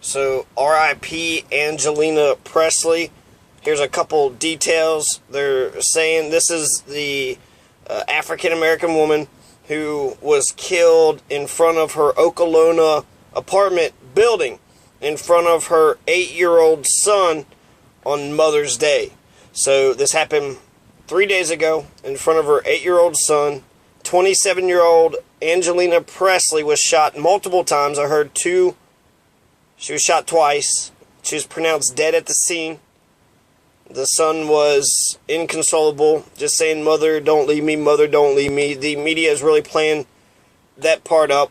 So, RIP Angelina Pressley. Here's a couple details. They're saying this is the African-American woman who was killed in front of her Okolona apartment building in front of her 8-year-old son on Mother's Day. So this happened 3 days ago in front of her 8-year-old son. 27-year-old Angelina Pressley was shot multiple times. I heard two. She was shot twice. She was pronounced dead at the scene. The son was inconsolable, just saying, "Mother, don't leave me, mother, don't leave me." The media is really playing that part up.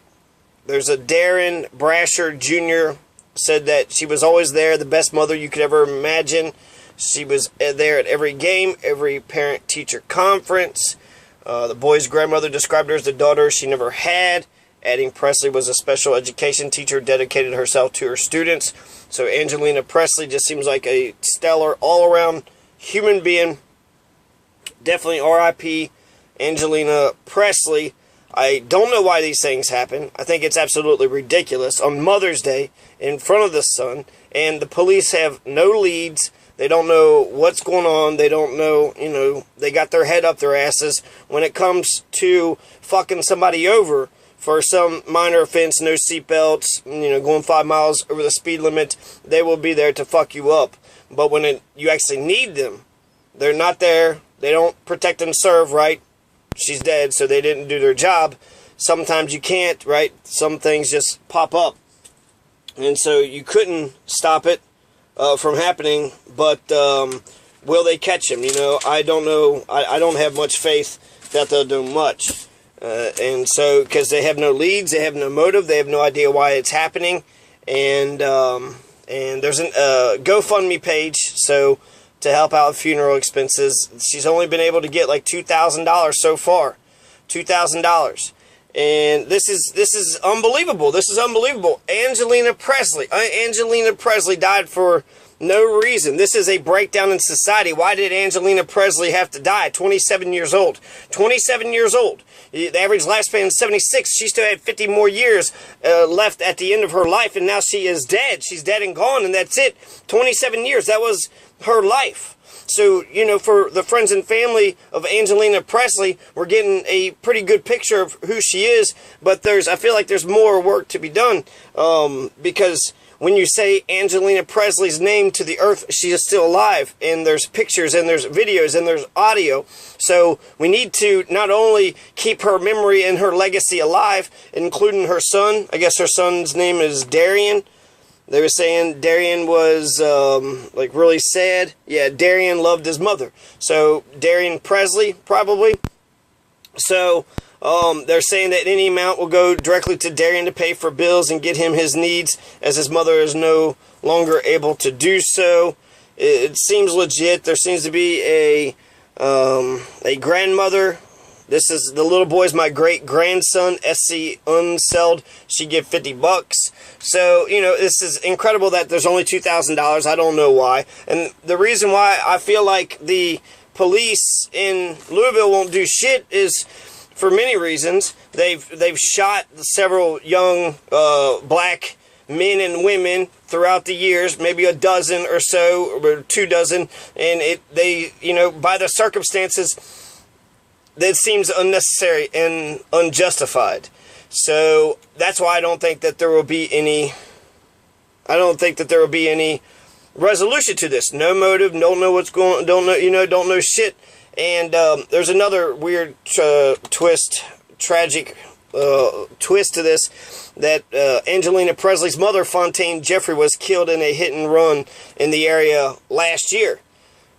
There's a Darren Brasher Jr. said that she was always there, the best mother you could ever imagine. She was there at every game, every parent-teacher conference. The boy's grandmother described her as the daughter she never had, adding Pressley was a special education teacher, dedicated herself to her students. So Angelina Pressley just seems like a stellar, all-around human being. Definitely RIP Angelina Pressley. I don't know why these things happen. I think it's absolutely ridiculous. On Mother's Day, in front of the son, and the police have no leads. They don't know what's going on. They don't know, they got their head up their asses. When it comes to fucking somebody over for some minor offense, no seatbelts, going 5 miles over the speed limit, they will be there to fuck you up. But when you actually need them, they're not there. They don't protect and serve, right? She's dead, so they didn't do their job. Sometimes you can't, right? Some things just pop up. And so you couldn't stop it from happening, but will they catch him? I don't know. I don't have much faith that they'll do much. And so, because they have no leads, they have no motive, they have no idea why it's happening, and there's a GoFundMe page, so to help out with funeral expenses. She's only been able to get like $2,000 so far, $2,000, and this is unbelievable. This is unbelievable. Angelina Pressley died for no reason. This is a breakdown in society. Why did Angelina Pressley have to die? 27 years old. 27 years old. The average lifespan is 76. She still had 50 more years left at the end of her life, and now she is dead. She's dead and gone, and that's it. 27 years. That was her life. So, for the friends and family of Angelina Pressley, we're getting a pretty good picture of who she is, but I feel like there's more work to be done, because when you say Angelina Pressley's name to the earth, she is still alive, and there's pictures, and there's videos, and there's audio. So we need to not only keep her memory and her legacy alive, including her son. I guess her son's name is Darian. They were saying Darian was, really sad. Yeah, Darian loved his mother. So, Darian Pressley, probably. So, they're saying that any amount will go directly to Darian to pay for bills and get him his needs, as his mother is no longer able to do so. It seems legit. There seems to be a grandmother. This is the little boy's my great-grandson, SC Unseld. She give $50. So, this is incredible that there's only $2,000. I don't know why. And the reason why I feel like the police in Louisville won't do shit is for many reasons. They've shot several young black men and women throughout the years, maybe a dozen or so, or 2 dozen, and by the circumstances, that seems unnecessary and unjustified. So that's why I don't think that there will be any. I don't think that there will be any resolution to this. No motive. Don't know what's going. Don't know. Don't know shit. And there's another weird tragic twist to this. That Angelina Pressley's mother, Fontaine Jeffrey, was killed in a hit and run in the area last year.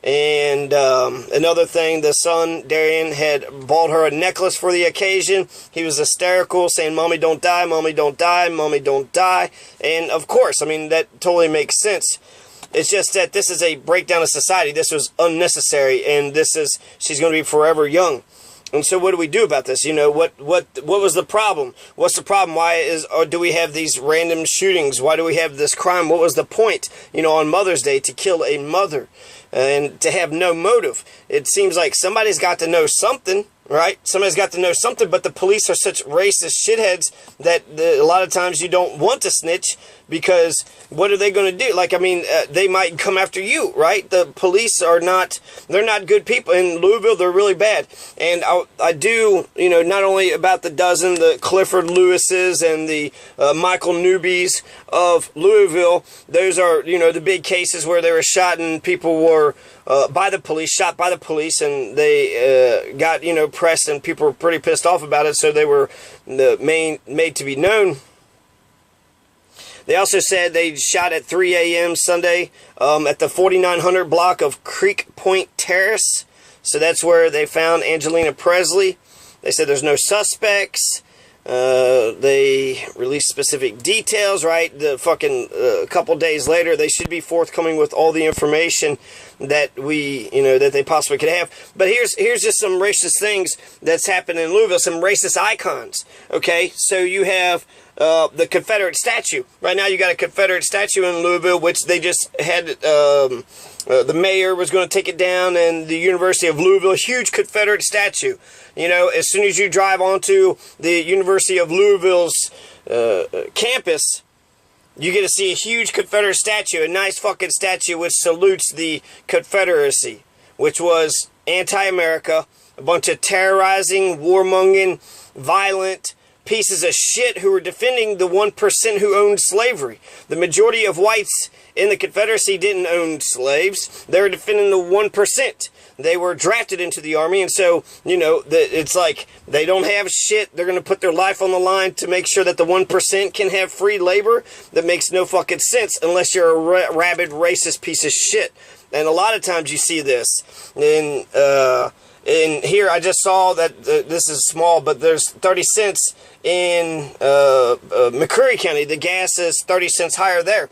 And another thing, the son, Darian, had bought her a necklace for the occasion. He was hysterical, saying, "Mommy, don't die, Mommy, don't die, Mommy, don't die." And, of course, that totally makes sense. It's just that this is a breakdown of society. This was unnecessary, and she's going to be forever young. And so what do we do about this? What was the problem? What's the problem? Or do we have these random shootings? Why do we have this crime? What was the point, on Mother's Day to kill a mother and to have no motive? It seems like somebody's got to know something, right? Somebody's got to know something, but the police are such racist shitheads that a lot of times you don't want to snitch because what are they going to do? Like, I mean, they might come after you, right? The police are not, they're not good people. In Louisville, they're really bad. And I do, you know, not only about the dozen, the Clifford Lewises and the Michael Newbys of Louisville, those are, you know, the big cases where they were shot and people were by the police, shot by the police, and they got, you know, pressed, and people were pretty pissed off about it, so they were made to be known. They also said they shot at 3 a.m. Sunday at the 4900 block of Creek Point Terrace. So that's where they found Angelina Pressley. They said there's no suspects. They released specific details, right? The fucking a couple days later, they should be forthcoming with all the information that we, you know, that they possibly could have. But here's just some racist things that's happened in Louisville, some racist icons. Okay, so you have the Confederate statue. Right now, you got a Confederate statue in Louisville, which they just had. The mayor was going to take it down, and the University of Louisville, a huge Confederate statue. You know, as soon as you drive onto the University of Louisville's campus, you get to see a huge Confederate statue, a nice fucking statue which salutes the Confederacy, which was anti-America, a bunch of terrorizing, warmongering, violent pieces of shit who were defending the 1% who owned slavery. The majority of whites in the Confederacy didn't own slaves. They were defending the 1%. They were drafted into the army, and so, you know, it's like they don't have shit. They're going to put their life on the line to make sure that the 1% can have free labor. That makes no fucking sense unless you're a rabid racist piece of shit. And a lot of times you see this. And here I just saw that this is small, but there's 30 cents in McCreary County. The gas is 30 cents higher there.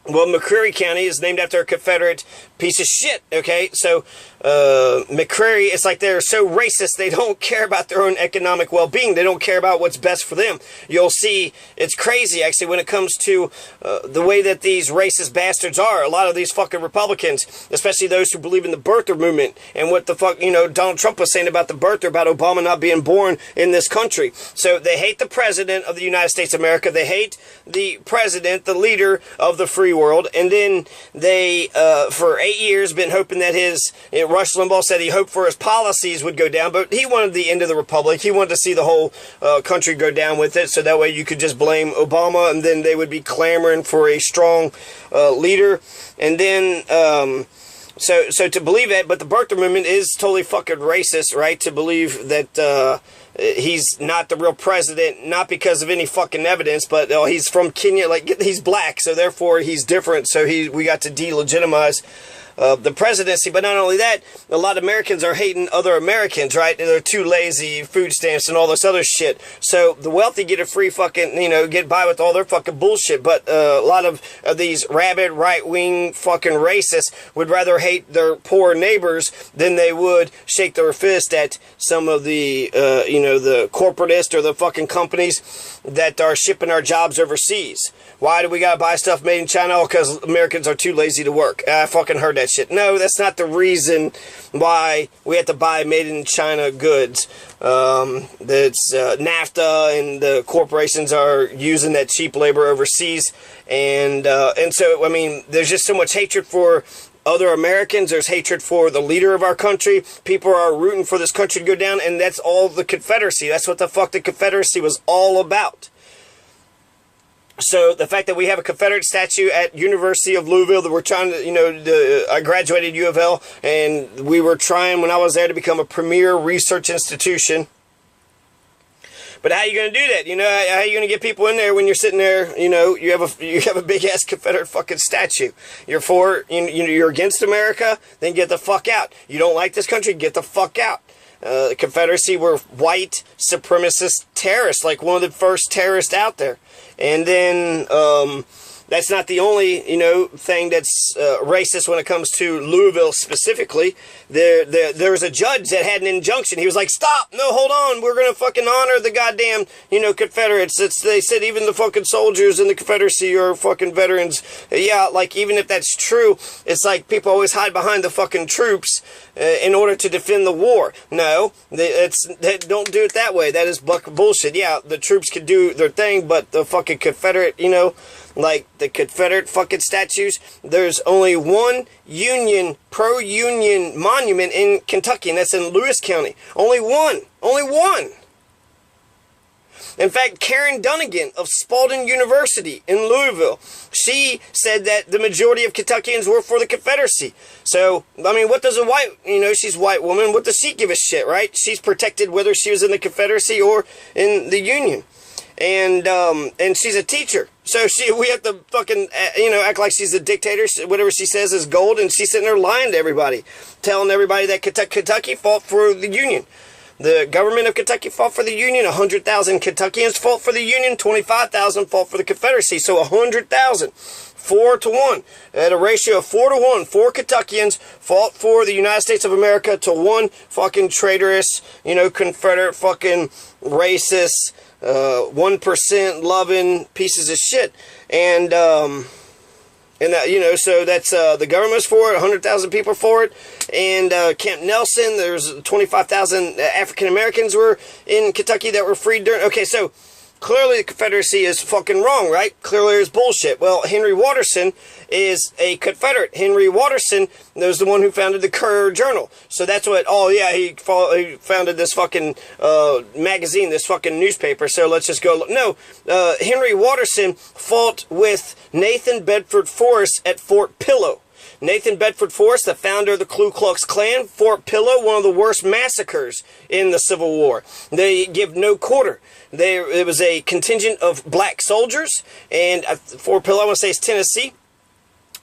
Well, McCreary County is named after a Confederate piece of shit, okay? So, McCreary, it's like they're so racist, they don't care about their own economic well-being. They don't care about what's best for them. You'll see, it's crazy, actually, when it comes to the way that these racist bastards are. A lot of these fucking Republicans, especially those who believe in the birther movement, and what the fuck, you know, Donald Trump was saying about the birther, about Obama not being born in this country. So, they hate the president of the United States of America. They hate the president, the leader of the free world, and then they, for 8 years, been hoping that his, Rush Limbaugh said he hoped for his policies would go down, but he wanted the end of the republic. He wanted to see the whole country go down with it, so that way you could just blame Obama, and then they would be clamoring for a strong leader. And then, so to believe that, but the birther movement is totally fucking racist, right? To believe that he's not the real president, not because of any fucking evidence, but he's from Kenya, like, he's black, so therefore he's different, so we got to delegitimize the presidency. But not only that, a lot of Americans are hating other Americans, right? They're too lazy, food stamps and all this other shit. So the wealthy get a free fucking, you know, get by with all their fucking bullshit. But a lot of these rabid right-wing fucking racists would rather hate their poor neighbors than they would shake their fist at some of the, you know, the corporatists or the fucking companies that are shipping our jobs overseas. Why do we gotta buy stuff made in China? Oh, because Americans are too lazy to work. I fucking heard that shit. No, that's not the reason why we have to buy made in China goods. That's NAFTA, and the corporations are using that cheap labor overseas. And so, I mean, there's just so much hatred for other Americans. There's hatred for the leader of our country. People are rooting for this country to go down, and that's all the Confederacy. That's what the fuck the Confederacy was all about. So the fact that we have a Confederate statue at University of Louisville, that we're trying to, you know, I graduated U of L, and we were trying when I was there to become a premier research institution. But how are you going to do that? You know, how are you going to get people in there when you're sitting there, you know, you have a big ass Confederate fucking statue. You're for, you're against America, then get the fuck out. You don't like this country, get the fuck out. The Confederacy were white supremacist terrorists, like one of the first terrorists out there. And then that's not the only, you know, thing that's racist when it comes to Louisville specifically. There was a judge that had an injunction. He was like, stop, no, hold on, we're going to fucking honor the goddamn, you know, Confederates. They said even the fucking soldiers in the Confederacy are fucking veterans. Yeah, like, even if that's true, it's like people always hide behind the fucking troops in order to defend the war. No, they don't do it that way. That is bullshit. Yeah, the troops could do their thing, but the fucking Confederate, you know, like the Confederate fucking statues, there's only one Union, pro-Union monument in Kentucky, and that's in Lewis County. Only one. Only one. In fact, Karen Dunnigan of Spalding University in Louisville, she said that the majority of Kentuckians were for the Confederacy. So, I mean, what does a white, you know, she's a white woman, what does she give a shit, right? She's protected whether she was in the Confederacy or in the Union. And she's a teacher. So we have to fucking, you know, act like she's a dictator. Whatever she says is gold, and she's sitting there lying to everybody, telling everybody that Kentucky fought for the Union. The government of Kentucky fought for the Union. 100,000 Kentuckians fought for the Union. 25,000 fought for the Confederacy. So 100,000. 4-1. At a ratio of 4-1. 4 Kentuckians fought for the United States of America to 1 fucking traitorous, you know, Confederate fucking racist, 1% loving pieces of shit. And that, you know, so that's, the government's for it, 100,000 people for it, and, Camp Nelson, there's 25,000 African Americans were in Kentucky that were freed during, okay, so, clearly the Confederacy is fucking wrong, right? Clearly it's bullshit. Well, Henry Watterson is a Confederate. Henry Watterson was the one who founded the Courier-Journal. So that's what, oh yeah, he founded this fucking magazine, this fucking newspaper, so let's just go. No, Henry Watterson fought with Nathan Bedford Forrest at Fort Pillow. Nathan Bedford Forrest, the founder of the Ku Klux Klan, Fort Pillow, one of the worst massacres in the Civil War. They give no quarter. It was a contingent of black soldiers, and Fort Pillow, I want to say it's Tennessee.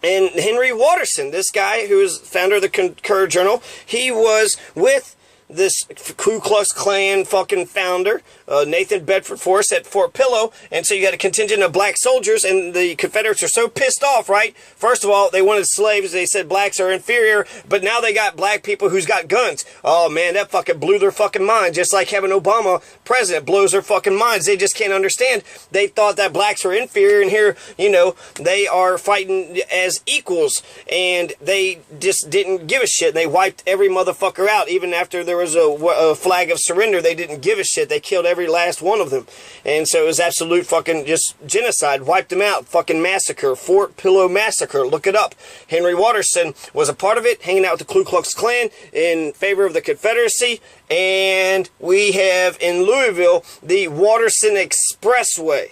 And Henry Watterson, this guy who is founder of the Courier-Journal, he was with this Ku Klux Klan fucking founder, Nathan Bedford Forrest at Fort Pillow, and so you got a contingent of black soldiers, and the Confederates are so pissed off, right? First of all, they wanted slaves, they said blacks are inferior, but now they got black people who's got guns. Oh man, that fucking blew their fucking mind, just like having Obama president blows their fucking minds. They just can't understand. They thought that blacks were inferior, and here, you know, they are fighting as equals, and they just didn't give a shit. They wiped every motherfucker out, even after there was a flag of surrender. They didn't give a shit. They killed every last one of them. And so it was absolute fucking just genocide. Wiped them out. Fucking massacre. Fort Pillow massacre. Look it up. Henry Watterson was a part of it, hanging out with the Ku Klux Klan in favor of the Confederacy. And we have in Louisville the Watterson Expressway.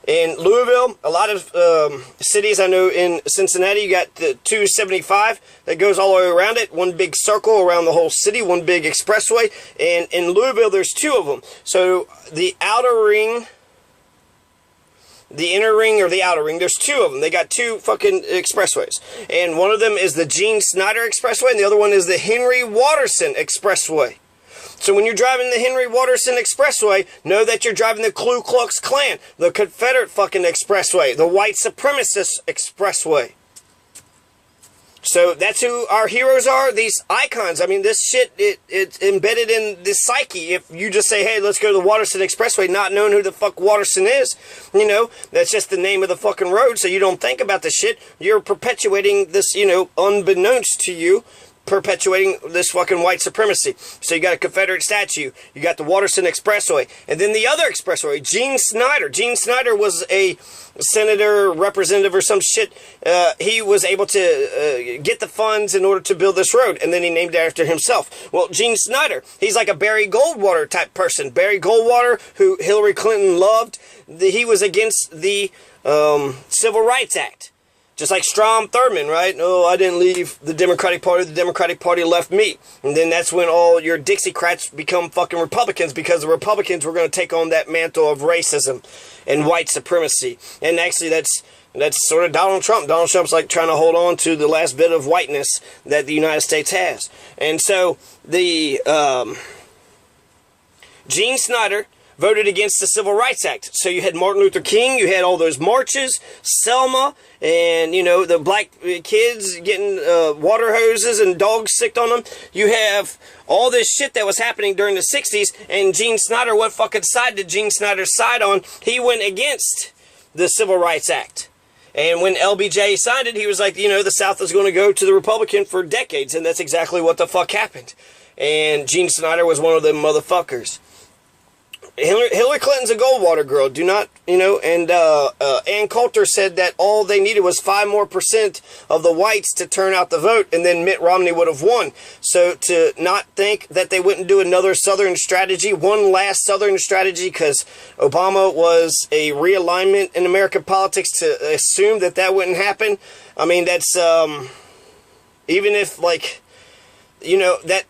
In Louisville, a lot of cities, I know in Cincinnati, you got the 275 that goes all the way around it. One big circle around the whole city, one big expressway. And in Louisville, there's 2 of them. So the outer ring, the inner ring, or the outer ring, there's 2 of them. They got 2 fucking expressways. And one of them is the Snyder Expressway, and the other one is the Henry Watterson Expressway. So when you're driving the Henry Watterson Expressway, know that you're driving the Ku Klux Klan, the Confederate fucking expressway, the white supremacist expressway. So that's who our heroes are, these icons. I mean, this shit, it's embedded in the psyche. If you just say, hey, let's go to the Watterson Expressway, not knowing who the fuck Watterson is, you know, that's just the name of the fucking road, so you don't think about this shit. You're perpetuating this, you know, unbeknownst to you, perpetuating this fucking white supremacy. So you got a Confederate statue, you got the Watterson Expressway, and then the other expressway, Gene Snyder. Gene Snyder was a senator, representative, or some shit. He was able to get the funds in order to build this road, and then he named it after himself. Well, Gene Snyder, he's like a Barry Goldwater type person. Barry Goldwater, who Hillary Clinton loved, he was against the Civil Rights Act. Just like Strom Thurmond, right? Oh, I didn't leave the Democratic Party. The Democratic Party left me. And then that's when all your Dixiecrats become fucking Republicans, because the Republicans were going to take on that mantle of racism and white supremacy. And actually, that's sort of Donald Trump. Donald Trump's like trying to hold on to the last bit of whiteness that the United States has. And so the Gene Snyder voted against the Civil Rights Act. So you had Martin Luther King, you had all those marches, Selma, and, you know, the black kids getting water hoses and dogs sicked on them. You have all this shit that was happening during the 60s, and Gene Snyder, what fucking side did Gene Snyder side on? He went against the Civil Rights Act. And when LBJ signed it, he was like, you know, the South is going to go to the Republican for decades, and that's exactly what the fuck happened. And Gene Snyder was one of them motherfuckers. Hillary Clinton's a Goldwater girl. Do not, you know, and Ann Coulter said that all they needed was 5% more of the whites to turn out the vote, and then Mitt Romney would have won. So to not think that they wouldn't do another Southern strategy, one last Southern strategy, because Obama was a realignment in American politics, to assume that that wouldn't happen. I mean, that's, even if, like, you know, that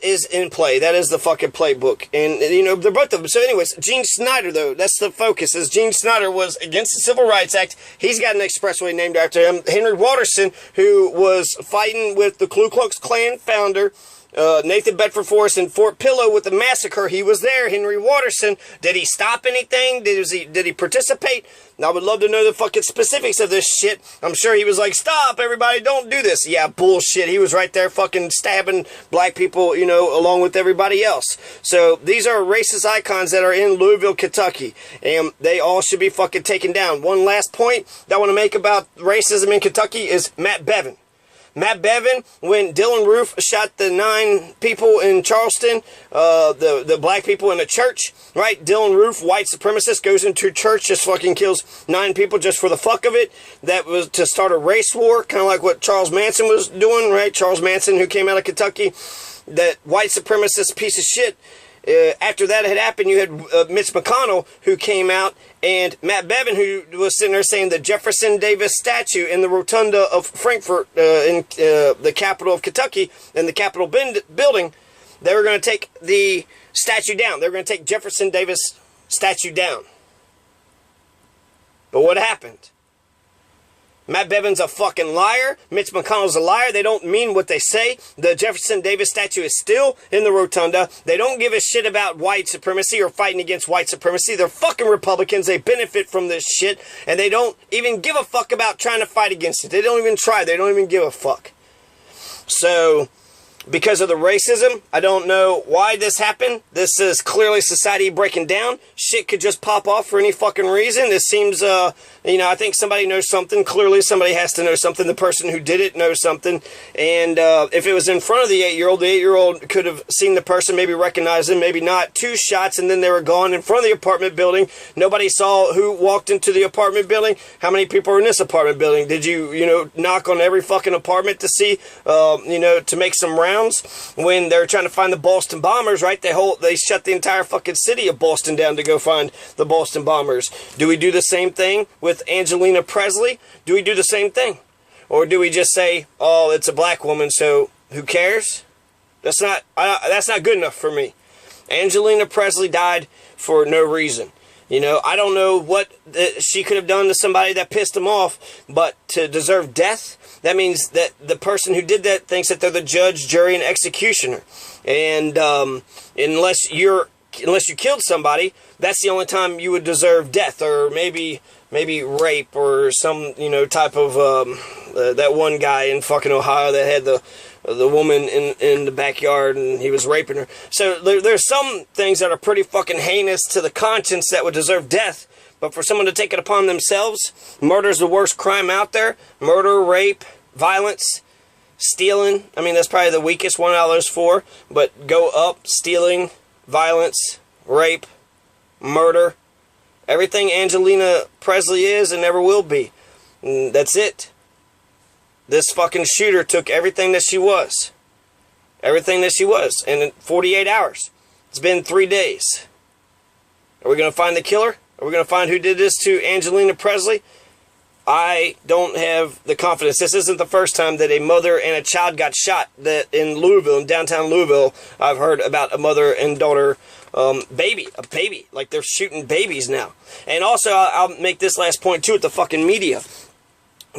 is in play. That is the fucking playbook. And, you know, they're both of them. So anyways, Gene Snyder, though, that's the focus, is Gene Snyder was against the Civil Rights Act. He's got an expressway named after him. Henry Watterson, who was fighting with the Ku Klux Klan founder, Nathan Bedford Forrest in Fort Pillow with the massacre. He was there, Henry Watterson. Did he stop anything? Did he participate? I would love to know the fucking specifics of this shit. I'm sure he was like, stop, everybody, don't do this. Yeah, bullshit. He was right there fucking stabbing black people, you know, along with everybody else. So these are racist icons that are in Louisville, Kentucky, and they all should be fucking taken down. One last point that I want to make about racism in Kentucky is Matt Bevin. Matt Bevin, when Dylan Roof shot the 9 people in Charleston, the black people in a church, right? Dylan Roof, white supremacist, goes into a church, just fucking kills 9 people just for the fuck of it. That was to start a race war, kind of like what Charles Manson was doing, right? Charles Manson, who came out of Kentucky, that white supremacist piece of shit. After that had happened, you had Mitch McConnell, who came out, and Matt Bevin, who was sitting there saying the Jefferson Davis statue in the rotunda of Frankfort, in the capital of Kentucky, in the Capitol building, they were going to take the statue down. They were going to take Jefferson Davis statue down. But what happened? Matt Bevin's a fucking liar. Mitch McConnell's a liar. They don't mean what they say. The Jefferson Davis statue is still in the rotunda. They don't give a shit about white supremacy or fighting against white supremacy. They're fucking Republicans. They benefit from this shit. And they don't even give a fuck about trying to fight against it. They don't even try. They don't even give a fuck. So, because of the racism, I don't know why this happened. This is clearly society breaking down. Shit could just pop off for any fucking reason. This seems, you know, I think somebody knows something. Clearly somebody has to know something. The person who did it knows something. And if it was in front of the 8-year-old, the 8-year-old could have seen the person, maybe recognized him, maybe not. 2 shots, and then they were gone in front of the apartment building. Nobody saw who walked into the apartment building. How many people are in this apartment building? Did you, you know, knock on every fucking apartment to see, you know, to make some rounds? When they're trying to find the Boston Bombers, right? They shut the entire fucking city of Boston down to go find the Boston Bombers. Do we do the same thing with Angelina Pressley? Do we do the same thing? Or do we just say, oh, it's a black woman, so who cares? That's not good enough for me. Angelina Pressley died for no reason. You know, I don't know what she could have done to somebody that pissed him off, but to deserve death, that means that the person who did that thinks that they're the judge, jury, and executioner. And unless you killed somebody, that's the only time you would deserve death, or maybe rape, or some, you know, type of that one guy in fucking Ohio that had the woman in the backyard and he was raping her. So there's some things that are pretty fucking heinous to the conscience that would deserve death. But for someone to take it upon themselves, murder is the worst crime out there. Murder, rape, violence, stealing. I mean, that's probably the weakest one out of those 4. But go up: stealing, violence, rape, murder. Everything Angelina Pressley is and never will be. And that's it. This fucking shooter took everything that she was. Everything that she was. And in 48 hours. It's been 3 days. Are we going to find the killer? Are we going to find who did this to Angelina Pressley? I don't have the confidence. This isn't the first time that a mother and a child got shot that in Louisville, in downtown Louisville. I've heard about a mother and daughter a baby. Like, they're shooting babies now. And also, I'll make this last point too with the fucking media.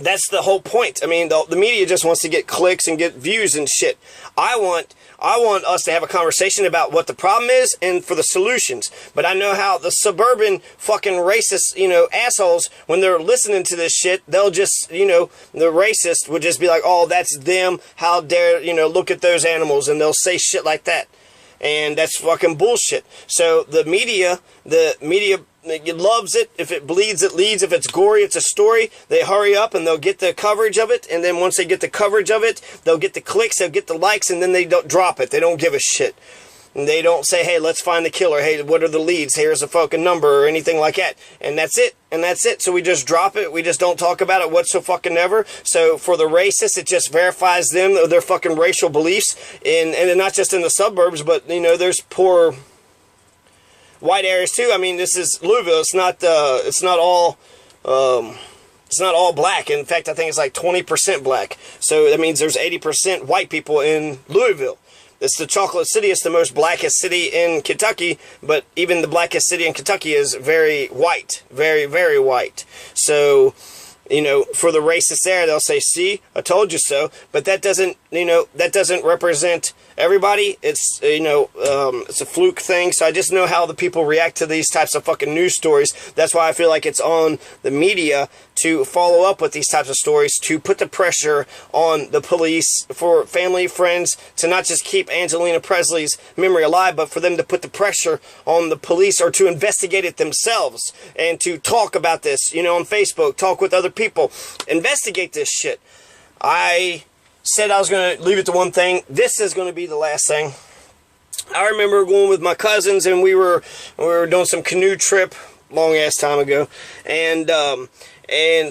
That's the whole point. I mean, the media just wants to get clicks and get views and shit. I want I want us to have a conversation about what the problem is and for the solutions. But I know how the suburban fucking racist, assholes, when they're listening to this shit, they'll just, the racist would just be like, oh, that's them. How dare, look at those animals. And they'll say shit like that. And that's fucking bullshit. So the media it loves it. If it bleeds, it leads. If it's gory, it's a story. They hurry up and they'll get the coverage of it. And then once they get the coverage of it, they'll get the clicks, they'll get the likes, and then they don't drop it. They don't give a shit. And they don't say, hey, let's find the killer. Hey, what are the leads? Here's a fucking number or anything like that. And that's it. And that's it. So we just drop it. We just don't talk about it whatsoever. So for the racists, it just verifies them, their fucking racial beliefs. And not just in the suburbs, but, there's poor white areas too. I mean, this is Louisville. It's not all black. In fact, I think it's like 20% black. So that means there's 80% white people in Louisville. It's the chocolate city. It's the most blackest city in Kentucky, but even the blackest city in Kentucky is very white. Very, very white. So, for the racists there, they'll say, see, I told you so. But that doesn't, that doesn't represent everybody. It's, it's a fluke thing. So I just know how the people react to these types of fucking news stories. That's why I feel like it's on the media to follow up with these types of stories, to put the pressure on the police, for family, friends, to not just keep Angelina Presley's memory alive, but for them to put the pressure on the police, or to investigate it themselves, and to talk about this, on Facebook, talk with other people, investigate this shit. I said I was going to leave it to one thing. This is going to be the last thing. I remember going with my cousins, and we were doing some canoe trip long ass time ago, and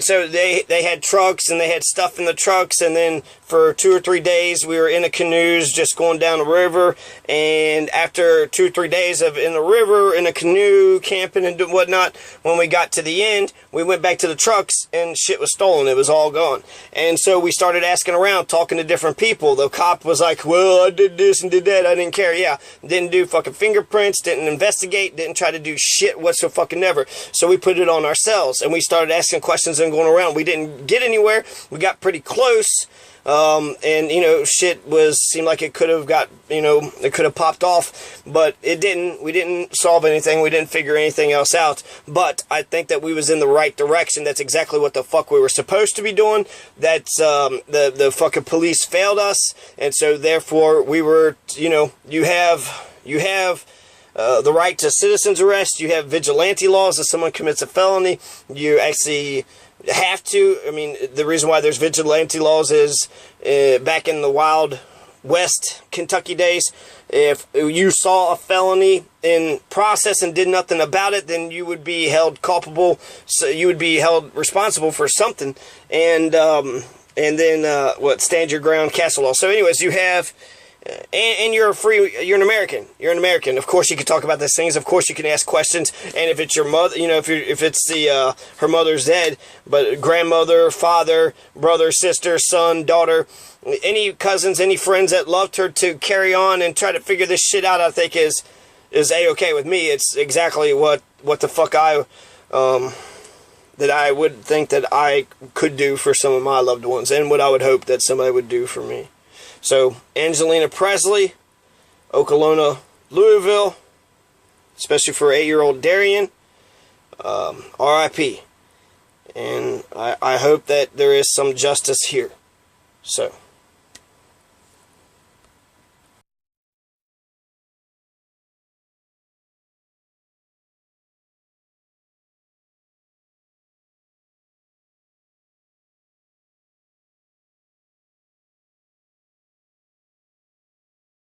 so they had trucks, and they had stuff in the trucks, and then for 2 or 3 days we were in the canoes just going down the river. And after 2 or 3 days of in the river, in a canoe, camping and whatnot, when we got to the end, we went back to the trucks and shit was stolen. It was all gone. And so we started asking around, talking to different people. The cop was like, well, I did this and did that, I didn't care. Yeah, didn't do fucking fingerprints, didn't investigate, didn't try to do shit whatsoever. So we put it on ourselves, and we started asking questions and going around. We didn't get anywhere. We got pretty close. And shit seemed like it could have got, it could have popped off, but it didn't. We didn't solve anything. We didn't figure anything else out. But I think that we was in the right direction. That's exactly what the fuck we were supposed to be doing. That's, the fucking police failed us. And so therefore we were, you have the right to citizen's arrest. You have vigilante laws. If someone commits a felony, you actually have to. I mean, the reason why there's vigilante laws is back in the Wild West Kentucky days, if you saw a felony in process and did nothing about it, then you would be held culpable. So you would be held responsible for something. And then stand your ground, castle law. So anyways, you have. And you're an American. You're an American. Of course you can talk about these things. Of course you can ask questions. And if it's your mother, if it's her mother's dead, but grandmother, father, brother, sister, son, daughter, any cousins, any friends that loved her to carry on and try to figure this shit out, I think is A-okay with me. It's exactly what the fuck that I would think that I could do for some of my loved ones, and what I would hope that somebody would do for me. So, Angelina Pressley, Okolona, Louisville, especially for 8-year-old Darian, RIP. And I hope that there is some justice here. So,